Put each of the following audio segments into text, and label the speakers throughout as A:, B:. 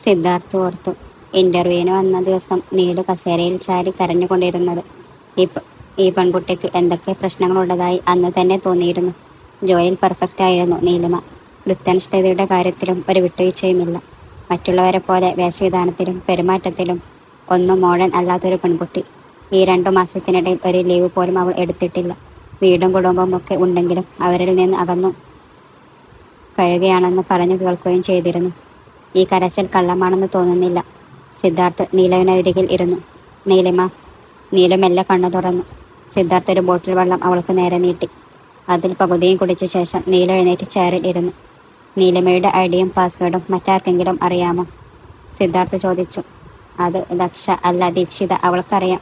A: സിദ്ധാർത്ഥ് ഓർത്തു. ഇന്റർവ്യൂവിന് വന്ന ദിവസം നീലു കസേരയിൽ ചാരി കരഞ്ഞുകൊണ്ടിരുന്നത്. ഈ ഈ പെൺകുട്ടിക്ക് എന്തൊക്കെ പ്രശ്നങ്ങളുള്ളതായി അന്ന് തന്നെ തോന്നിയിരുന്നു. ജോലിയിൽ പെർഫെക്റ്റ് ആയിരുന്നു നീലിമ. കൃത്യനിഷ്ഠതയുടെ കാര്യത്തിലും ഒരു വിട്ടുവീഴ്ചയുമില്ല. മറ്റുള്ളവരെ പോലെ വേഷവിധാനത്തിലും പെരുമാറ്റത്തിലും ഒന്നും മോഡേൺ അല്ലാത്തൊരു പെൺകുട്ടി. ഈ 2 മാസത്തിനിടയിൽ ഒരു ലീവ് പോലും അവൾ എടുത്തിട്ടില്ല. വീടും കുടുംബവും ഒക്കെ ഉണ്ടെങ്കിലും അവരിൽ നിന്ന് അകന്നു കഴിയുകയാണെന്ന് പറഞ്ഞു കേൾക്കുകയും ചെയ്തിരുന്നു. ഈ കരച്ചിൽ കള്ളമാണെന്ന് തോന്നുന്നില്ല. സിദ്ധാർത്ഥ് നീലവിനരികിൽ ഇരുന്നു. നീലിമ. നീലു മെല്ലെ കണ്ണു തുറന്നു. സിദ്ധാർത്ഥ് ഒരു ബോട്ടിൽ വെള്ളം അവൾക്ക് നേരെ നീട്ടി. അതിൽ പകുതിയും കുടിച്ച ശേഷം നീലു എഴുന്നേറ്റ് ചെയറിൽ ഇരുന്നു. നീലിമയുടെ ഐഡിയും പാസ്വേഡും മറ്റാർക്കെങ്കിലും അറിയാമോ? സിദ്ധാർത്ഥ് ചോദിച്ചു. അത് ദക്ഷ അല്ല ദീക്ഷിത, അവൾക്കറിയാം.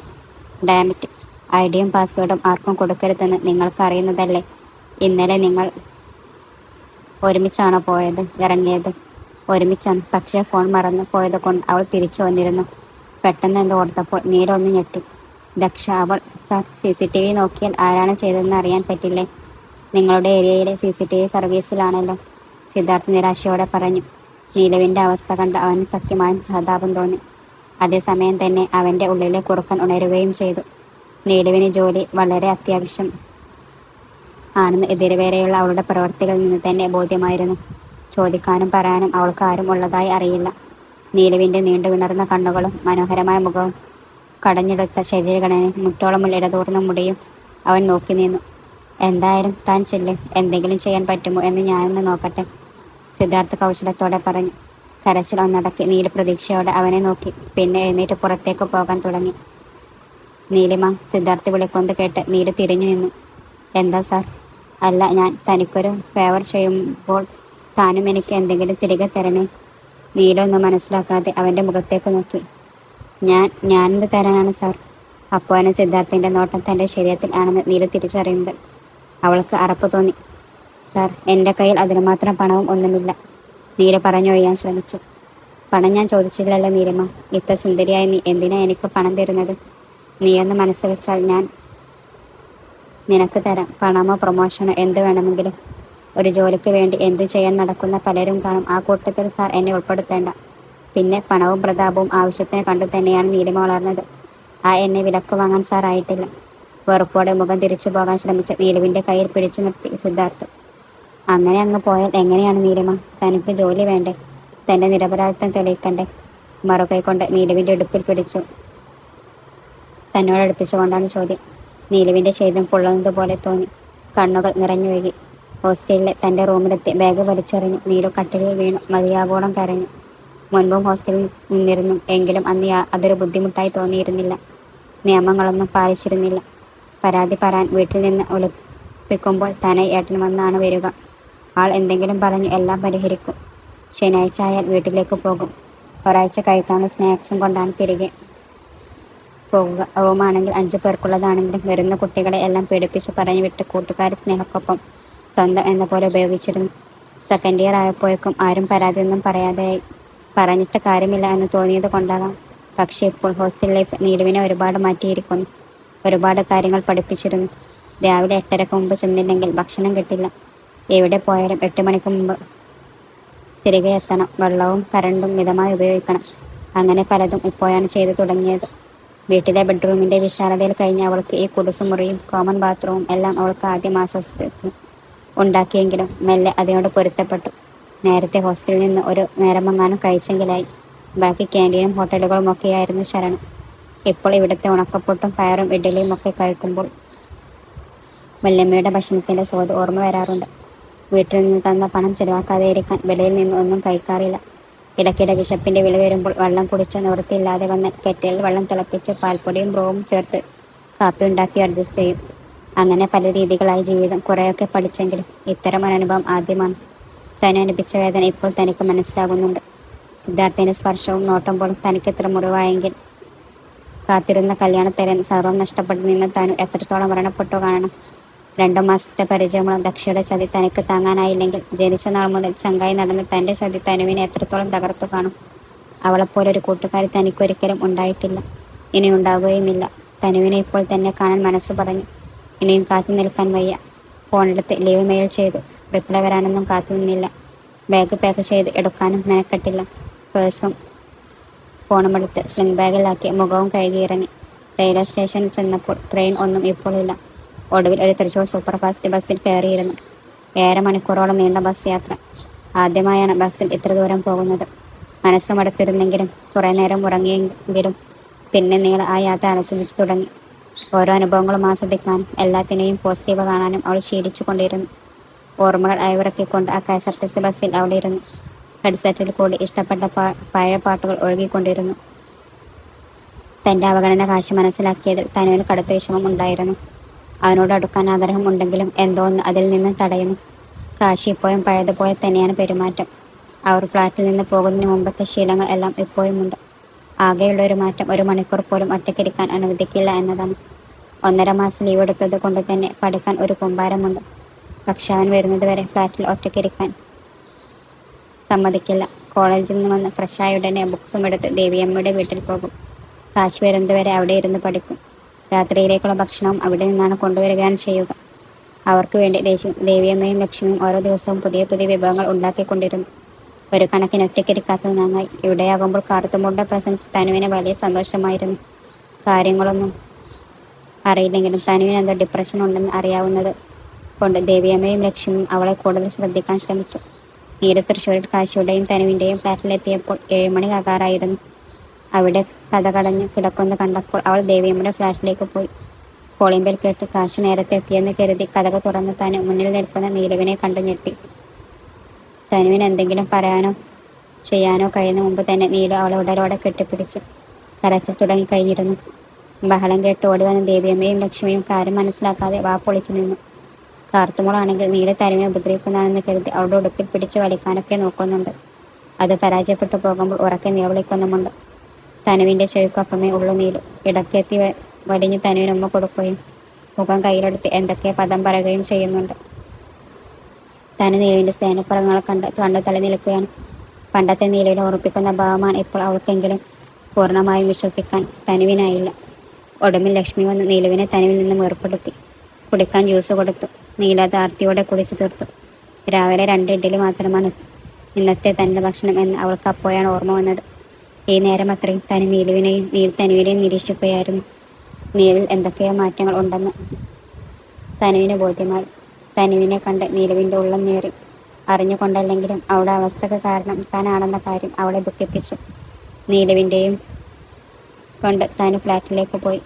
A: ഡാമിറ്റ്, ഐഡിയും പാസ്വേഡും ആർക്കും കൊടുക്കരുതെന്ന് നിങ്ങൾക്ക് അറിയുന്നതല്ലേ? ഇന്നലെ നിങ്ങൾ ഒരുമിച്ചാണോ ഇറങ്ങിയത്? ഒരുമിച്ചാണ്, പക്ഷേ ഫോൺ മറന്നു പോയത് കൊണ്ട് അവൾ തിരിച്ചു വന്നിരുന്നു. പെട്ടെന്ന് എന്തോ ഓർത്തപ്പോൾ നീല ഒന്ന് ഞെട്ടി. ദക്ഷ അവൾ സാർ, CCTV നോക്കിയാൽ ആരാണ് ചെയ്തതെന്ന് അറിയാൻ പറ്റില്ലേ? നിങ്ങളുടെ ഏരിയയിലെ CCTV സർവീസിലാണല്ലോ, സിദ്ധാർത്ഥ് നിരാശയോടെ പറഞ്ഞു. നീലുവിൻ്റെ അവസ്ഥ കണ്ട് അവന് സത്യമായും സഹതാപം തോന്നി. അതേസമയം തന്നെ അവൻ്റെ ഉള്ളിലെ കുറുക്കൻ ഉണരുകയും ചെയ്തു. നീലുവിന് ജോലി വളരെ അത്യാവശ്യം ആണെന്ന് ഇതുവരെയുള്ള അവളുടെ പ്രവർത്തികളിൽ നിന്ന് തന്നെ ബോധ്യമായിരുന്നു. ചോദിക്കാനും പറയാനും അവൾക്ക് ആരും ഉള്ളതായി അറിയില്ല. നീലുവിൻ്റെ നീണ്ടു വിണർന്ന കണ്ണുകളും മനോഹരമായ മുഖവും കടഞ്ഞെടുത്ത ശരീരഘടനയും മുട്ടോളമുള്ള ഇടതൂർന്ന മുടിയും അവൻ നോക്കി നിന്നു. എന്തായാലും താൻ ചെല്ല്, എന്തെങ്കിലും ചെയ്യാൻ പറ്റുമോ എന്ന് ഞാനൊന്ന് നോക്കട്ടെ, സിദ്ധാർത്ഥ് കൗശലത്തോടെ പറഞ്ഞു. കരച്ചിൽ ഒന്നടക്കി നീലു പ്രതീക്ഷയോടെ അവനെ നോക്കി. പിന്നെ എഴുന്നേറ്റ് പുറത്തേക്ക് പോകാൻ തുടങ്ങി. നീലിമ, സിദ്ധാർത്ഥ് വിളിക്കുന്നത് കേട്ട് നീലു തിരിഞ്ഞു നിന്നു. എന്താ സാർ? അല്ല, ഞാൻ തനിക്കൊരു ഫേവർ ചെയ്യുമ്പോൾ താനും എനിക്ക് എന്തെങ്കിലും തിരികെ തരണേ. നീലു ഒന്നും മനസ്സിലാക്കാതെ അവൻ്റെ മുഖത്തേക്ക് നോക്കി. ഞാനെന്ത് തരാനാണ് സാർ? അപ്പോഴാണ് സിദ്ധാർത്ഥിൻ്റെ നോട്ടം തൻ്റെ ശരീരത്തിൽ ആണെന്ന് നീലു തിരിച്ചറിയുന്നത്. അവൾക്ക് അറപ്പ് തോന്നി. സാർ, എൻ്റെ കയ്യിൽ അതിനുമാത്രം പണവും ഒന്നുമില്ല, നീല പറഞ്ഞൊഴിയാൻ ശ്രമിച്ചു. പണം ഞാൻ ചോദിച്ചില്ലല്ലോ നീലിമ. ഇത്ര സുന്ദരിയായി നീ എന്തിനാ എനിക്ക് പണം തരുന്നത്? നീയൊന്ന് മനസ്സ് വെച്ചാൽ ഞാൻ നിനക്ക് തരാം. പണമോ പ്രൊമോഷനോ എന്ത് വേണമെങ്കിലും. ഒരു ജോലിക്ക് വേണ്ടി എന്തു ചെയ്യാൻ നടക്കുന്ന പലരും കാണും. ആ കൂട്ടത്തിൽ സാർ എന്നെ ഉൾപ്പെടുത്തേണ്ട. പിന്നെ പണവും പ്രതാപവും ആവശ്യത്തിന് കണ്ടു തന്നെയാണ് നീലിമ വളർന്നത്. എന്നെ വിലക്ക് വാങ്ങാൻ സാർ ആയിട്ടില്ല. വെറുപ്പോടെ മുഖം തിരിച്ചു പോകാൻ ശ്രമിച്ച നീലുവിൻ്റെ കയ്യിൽ പിടിച്ചു നിർത്തി സിദ്ധാർത്ഥ്. അങ്ങനെ അങ്ങ് പോയാൽ എങ്ങനെയാണ് നീലിമ? തനിക്ക് ജോലി വേണ്ടേ? തൻ്റെ നിരപരാധിത്വം തെളിയിക്കണ്ടേ? മറുകൈ കൊണ്ട് നീലുവിൻ്റെ ഇടുപ്പിൽ പിടിച്ചു തന്നോടടുപ്പിച്ചുകൊണ്ടാണ് ചോദ്യം. നീലുവിൻ്റെ ശരീരം പൊള്ളുന്നത് പോലെ തോന്നി. കണ്ണുകൾ നിറഞ്ഞൊഴുകി. ഹോസ്റ്റലിലെ തൻ്റെ റൂമിലെത്തി ബാഗ് വലിച്ചെറിഞ്ഞു നീലു കട്ടിലിൽ വീണു മതിയാവോളം കരഞ്ഞു. മുൻപും ഹോസ്റ്റലിൽ നിന്നിരുന്നു, എങ്കിലും അന്ന് അതൊരു ബുദ്ധിമുട്ടായി തോന്നിയിരുന്നില്ല. നിയമങ്ങളൊന്നും പാലിച്ചിരുന്നില്ല. പരാതി പറയാൻ വീട്ടിൽ നിന്ന് ഒളിപ്പിക്കുമ്പോൾ തന്നെ ഏട്ടൻ വന്നാണ് വരിക. ആൾ എന്തെങ്കിലും പറഞ്ഞു എല്ലാം പരിഹരിക്കും. ശനിയാഴ്ച ആയാൽ വീട്ടിലേക്ക് പോകും. ഒരാഴ്ച കഴിക്കാനുള്ള സ്നാക്സും കൊണ്ടാണ് തിരികെ പോകുക. റൂമാണെങ്കിൽ 5 പേർക്കുള്ളതാണെങ്കിലും വരുന്ന കുട്ടികളെ എല്ലാം പേടിപ്പിച്ച് പറഞ്ഞു വിട്ട് കൂട്ടുകാരി സ്നേഹക്കൊപ്പം സ്വന്തം എന്ന പോലെ ഉപയോഗിച്ചിരുന്നു. സെക്കൻഡ് ഇയർ ആയപ്പോഴേക്കും ആരും പരാതിയൊന്നും പറയാതെയായി. പറഞ്ഞിട്ട് കാര്യമില്ല എന്ന് തോന്നിയത് കൊണ്ടാകാം. പക്ഷേ ഇപ്പോൾ ഹോസ്റ്റൽ ലൈഫ് നീലുവിനെ ഒരുപാട് മാറ്റിയിരിക്കുന്നു. ഒരുപാട് കാര്യങ്ങൾ പഠിപ്പിച്ചിരുന്നു. രാവിലെ 8:30 മുമ്പ് ചെന്നില്ലെങ്കിൽ ഭക്ഷണം കിട്ടില്ല. എവിടെ പോയാലും 8 മണിക്ക് മുമ്പ് തിരികെ എത്തണം. വെള്ളവും കറണ്ടും മിതമായി ഉപയോഗിക്കണം. അങ്ങനെ പലതും ഇപ്പോഴാണ് ചെയ്തു തുടങ്ങിയത്. വീട്ടിലെ ബെഡ്റൂമിൻ്റെ വിശാലതയിൽ കഴിഞ്ഞ അവൾക്ക് ഈ കുടുസുമുറിയും കോമൺ ബാത്റൂമും എല്ലാം അവൾക്ക് ആദ്യം അസ്വസ്ഥത ഉണ്ടാക്കിയെങ്കിലും മെല്ലെ അതിനോട് പൊരുത്തപ്പെട്ടു. നേരത്തെ ഹോസ്റ്റലിൽ നിന്ന് ഒരു നേരമെങ്ങാനും കഴിച്ചെങ്കിലായി. ബാക്കി ക്യാൻറ്റീനും ഹോട്ടലുകളും ഒക്കെയായിരുന്നു ശരണം. ഇപ്പോൾ ഇവിടുത്തെ ഉണക്കപ്പൊട്ടും പയറും ഇഡ്ഡലിയും ഒക്കെ കഴിക്കുമ്പോൾ വല്യമ്മയുടെ ഭക്ഷണത്തിൻ്റെ സ്വാദ് ഓർമ്മ വരാറുണ്ട്. വീട്ടിൽ നിന്ന് തന്ന പണം ചെലവാക്കാതെ ഇരിക്കാൻ വെളിയിൽ നിന്ന് ഒന്നും കഴിക്കാറില്ല. ഇടയ്ക്കിടെ വിശപ്പിൻ്റെ വിളി വരുമ്പോൾ വെള്ളം കുടിച്ച് നിവൃത്തിയില്ലാതെ വന്ന് കെറ്റിലിൽ വെള്ളം തിളപ്പിച്ച് പാൽപ്പൊടിയും ബ്രൂവും ചേർത്ത് കാപ്പി ഉണ്ടാക്കി അഡ്ജസ്റ്റ് ചെയ്യും. അങ്ങനെ പല രീതികളായി ജീവിതം കുറേയൊക്കെ പഠിച്ചെങ്കിലും ഇത്തരം ഒരു അനുഭവം ആദ്യമാണ്. തന്നെ അനുഭവിച്ച വേദന ഇപ്പോൾ തനിക്ക് മനസ്സിലാകുന്നുണ്ട്. സിദ്ധാർത്ഥിൻ്റെ സ്പർശവും നോട്ടം പോലും തനിക്കെത്ര മുറിവായെങ്കിൽ കാത്തിരുന്ന കല്യാണത്തലേന്ന് സർവ്വം നഷ്ടപ്പെട്ടു നിന്ന് താനും എത്രത്തോളം മരണപ്പെട്ടു കാണണം. 2 മാസത്തെ പരിചയമുള്ള ദക്ഷയുടെ ചതി തനിക്ക് താങ്ങാനായില്ലെങ്കിൽ ജനിച്ച നാൾ മുതൽ ചങ്കായി നടന്ന തൻ്റെ ചതി തനുവിനെ എത്രത്തോളം തകർത്തു കാണും. അവളെപ്പോലൊരു കൂട്ടുകാരി തനിക്കൊരിക്കലും ഉണ്ടായിട്ടില്ല, ഇനി ഉണ്ടാവുകയുമില്ല. തനുവിനെ ഇപ്പോൾ തന്നെ കാണാൻ മനസ്സ് പറഞ്ഞു. ഇനിയും കാത്തു നിൽക്കാൻ വയ്യ. ഫോണെടുത്ത് ലീവ് മെയിൽ ചെയ്തു. റിപ്ലൈ വരാനൊന്നും കാത്തു നിന്നില്ല. ബാഗ് പാക്ക് ചെയ്ത് എടുക്കാനും മെനക്കെട്ടില്ല. പേഴ്സും ഫോണുമെടുത്ത് സ്ലിംഗ് ബാഗിലാക്കി മുഖവും കഴുകിയിറങ്ങി. റെയിൽവേ സ്റ്റേഷനിൽ ചെന്നപ്പോൾ ട്രെയിൻ ഒന്നും ഇപ്പോൾ ഇല്ല. ഒടുവിൽ ഒരു തൃശൂർ സൂപ്പർഫാസ്റ്റ് ബസ്സിൽ കയറിയിരുന്നു. 1.5 മണിക്കൂറോളം നീണ്ട ബസ് യാത്ര. ആദ്യമായാണ് ബസ്സിൽ ഇത്ര ദൂരം പോകുന്നത്. മനസ്സ് മടുത്തിരുന്നെങ്കിലും കുറേ നേരം ഉറങ്ങിയെങ്കിലും പിന്നെ നീള ആ യാത്ര ആസ്വദിച്ചു തുടങ്ങി. ഓരോ അനുഭവങ്ങളും ആസ്വദിക്കാനും എല്ലാത്തിനെയും പോസിറ്റീവ് കാണാനും അവൾ ശീലിച്ചു കൊണ്ടിരുന്നു. ഓർമ്മകൾ അയവിറക്കിക്കൊണ്ട് ആ KSRTC ബസ്സിൽ അവൾ ഇരുന്നു. ഹെഡ്സെറ്റിൽ കൂടി ഇഷ്ടപ്പെട്ട പഴയ പാട്ടുകൾ ഒഴുകിക്കൊണ്ടിരുന്നു. തൻ്റെ അവഗണന കാശി മനസ്സിലാക്കിയതിൽ തനുവിന് കടുത്ത വിഷമം ഉണ്ടായിരുന്നു. അവനോട് അടുക്കാൻ ആഗ്രഹം ഉണ്ടെങ്കിലും എന്തോ ഒന്ന് അതിൽ നിന്ന് തടയുന്നു. കാശി ഇപ്പോഴും പഴയതുപോലെ തന്നെയാണ് പെരുമാറ്റം. അവർ ഫ്ലാറ്റിൽ നിന്ന് പോകുന്നതിന് മുമ്പത്തെ ശീലങ്ങൾ എല്ലാം ഇപ്പോഴുമുണ്ട്. ആകെയുള്ള ഒരു മാറ്റം 1 മണിക്കൂർ പോലും ഒറ്റയ്ക്കിരിക്കാൻ അനുവദിക്കില്ല എന്നതാണ്. 1.5 മാസം ലീവ് എടുത്തത് കൊണ്ട് തന്നെ പഠിക്കാൻ ഒരു കൂമ്പാരമുണ്ട്. പക്ഷെ അവൻ വരുന്നത് വരെ ഫ്ലാറ്റിൽ ഒറ്റയ്ക്കിരിക്കാൻ സമ്മതിക്കില്ല. കോളേജിൽ നിന്ന് വന്ന് ഫ്രഷായ ഉടനെ ബുക്സും എടുത്ത് ദേവിയമ്മയുടെ വീട്ടിൽ പോകും. കാശി വരുന്നതുവരെ അവിടെ ഇരുന്ന് പഠിക്കും. രാത്രിയിലേക്കുള്ള ഭക്ഷണവും അവിടെ നിന്നാണ് കൊണ്ടുവരികയാണ് ചെയ്യുക. അവർക്ക് വേണ്ടി ദേവിയമ്മയും ലക്ഷ്മിയും ഓരോ ദിവസവും പുതിയ പുതിയ വിഭവങ്ങൾ ഉണ്ടാക്കിക്കൊണ്ടിരുന്നു. ഒരു കണക്കിന് ഒറ്റയ്ക്കിരിക്കാത്തത് നന്നായി. ഇവിടെയാകുമ്പോൾ കാർത്തുമോളുടെ പ്രസൻസ് തനുവിന് വലിയ സന്തോഷമായിരുന്നു. കാര്യങ്ങളൊന്നും അറിയില്ലെങ്കിലും തനുവിന് എന്തോ ഡിപ്രഷൻ ഉണ്ടെന്ന് അറിയാവുന്നത് കൊണ്ട് ദേവിയമ്മയും ലക്ഷ്മിയും അവളെ കൂടുതൽ ശ്രദ്ധിക്കാൻ ശ്രമിച്ചു. നീരു തൃശ്ശൂരിൽ കാശിയുടെയും തനുവിൻ്റെയും ഫ്ലാറ്റിലെത്തിയപ്പോൾ 7 മണി ആകാറായിരുന്നു. അവിടെ കഥ കടഞ്ഞ് കിടക്കുന്നത് കണ്ടപ്പോൾ അവൾ ദേവിയമ്മയുടെ ഫ്ലാറ്റിലേക്ക് പോയി. കോളിംഗ് ബെൽ കേട്ട് കാശി നേരത്തെ എത്തിയെന്ന് കരുതി കഥക് തുറന്ന് തനു മുന്നിൽ നിൽക്കുന്ന നീലുവിനെ കണ്ടു ഞെട്ടി. തനുവിന് എന്തെങ്കിലും പറയാനോ ചെയ്യാനോ കഴിയുന്ന മുമ്പ് തന്നെ നീലു അവളെ ഉടലോടെ കെട്ടിപ്പിടിച്ചു. കരച്ചിൽ തുടങ്ങിക്കഴിഞ്ഞിരുന്നു. ബഹളം കേട്ട് ഓടി വന്ന ദേവിയമ്മയും ലക്ഷ്മിയും കാര്യം മനസ്സിലാക്കാതെ വാ പൊളിച്ചു നിന്നു. കാർത്തുമോളാണെങ്കിൽ നീലു തനുവിനെ ഉപദ്രവിക്കുന്നതാണെന്ന് കരുതി അവളുടെ ഉടുപ്പിൽ പിടിച്ചു വലിക്കാനൊക്കെ നോക്കുന്നുണ്ട്. അത് പരാജയപ്പെട്ടു പോകുമ്പോൾ ഉറക്കെ നിലവിളിക്കുന്നുമുണ്ട്. തനുവിൻ്റെ ചെവിക്കൊപ്പമേ ഉള്ളു നീലു. ഇടയ്ക്കെത്തി വലിഞ്ഞു തനുവിന് ഉമ്മ കൊടുക്കുകയും മുഖം കയ്യിലെടുത്ത് എന്തൊക്കെ പദം പറയുകയും ചെയ്യുന്നുണ്ട്. തനു നീലുവിൻ്റെ സ്നേഹപ്പുറങ്ങൾ കണ്ടു തള്ളി നിൽക്കുകയാണ്. പണ്ടത്തെ നീലുവിനെ ഓർമ്മിപ്പിക്കുന്ന ഭാവമാണ് ഇപ്പോൾ അവൾക്കെങ്കിലും പൂർണ്ണമായും വിശ്വസിക്കാൻ തനുവിനായില്ല. ഒടുവിൽ ലക്ഷ്മി വന്ന് നീലുവിനെ തനുവിൽ നിന്ന് വേർപ്പെടുത്തി. കുടിക്കാൻ ജ്യൂസ് കൊടുത്തു. നീല ആർത്തിയോടെ കുടിച്ചു തീർത്തു. രാവിലെ 2 ഇഡ്ഡലി മാത്രമാണ് ഇന്നത്തെ തൻ്റെ ഭക്ഷണം എന്ന് അവൾക്ക് അപ്പോഴാണ് ഓർമ്മ വന്നത്. ഈ നേരം അത്രയും തനുവിനെയും നിരീക്ഷിക്കുകയായിരുന്നു. നീലിൽ എന്തൊക്കെയോ മാറ്റങ്ങൾ ഉണ്ടെന്ന് തനുവിന് ബോധ്യമായി. തനുവിനെ കണ്ട് നീലുവിൻ്റെ ഉള്ളം നേറി. അറിഞ്ഞുകൊണ്ടല്ലെങ്കിലും അവളുടെ അവസ്ഥക്ക് കാരണം താനാണെന്ന കാര്യം അവളെ ദുഃഖിപ്പിച്ചു. നീലുവിൻ്റെയും കൊണ്ട് തനു ഫ്ലാറ്റിലേക്ക് പോയി.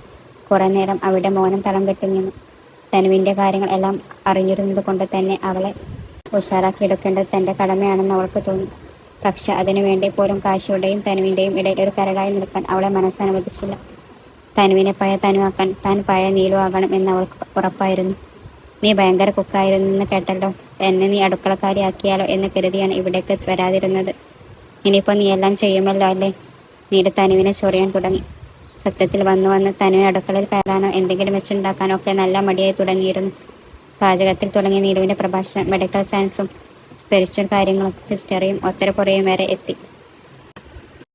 A: കുറേ നേരം അവിടെ മൗനം തളം കെട്ടി നിന്നു. തനുവിൻ്റെ കാര്യങ്ങൾ എല്ലാം അറിഞ്ഞിരുന്നത് കൊണ്ട് തന്നെ അവളെ ഉഷാറാക്കിയെടുക്കേണ്ടത് തൻ്റെ കടമയാണെന്ന് അവൾക്ക് തോന്നി. പക്ഷെ അതിനുവേണ്ടി പോലും കാശിയുടെയും തനുവിൻ്റെയും ഇടയിൽ ഒരു കരടായി നിൽക്കാൻ അവളെ മനസ്സനുവദിച്ചില്ല. തനുവിനെ പഴയ തനുവാക്കാൻ താൻ പഴയ നീലു ആകണം എന്ന് അവൾക്ക് ഉറപ്പായിരുന്നു. നീ ഭയങ്കര കുക്കായിരുന്നെന്ന് കേട്ടല്ലോ. എന്നെ നീ അടുക്കളക്കാരിയാക്കിയാലോ എന്ന് കരുതിയാണ് ഇവിടേക്ക് വരാതിരുന്നത്. ഇനിയിപ്പോൾ നീ എല്ലാം ചെയ്യുമല്ലോ അല്ലേ? നീലു തനുവിനെ ചൊറിയാൻ തുടങ്ങി. സത്യത്തിൽ വന്ന് തനുവിന് അടുക്കളയിൽ കയറാനോ എന്തെങ്കിലും വെച്ചുണ്ടാക്കാനോ ഒക്കെ നല്ല മടിയായി തുടങ്ങിയിരുന്നു. പാചകത്തിൽ തുടങ്ങിയ നീലുവിൻ്റെ പ്രഭാഷണം മെഡിക്കൽ സയൻസും സ്പിരിച്വൽ കാര്യങ്ങളും ഹിസ്റ്ററിയും ഒത്തരപ്പുറയും വരെ എത്തി.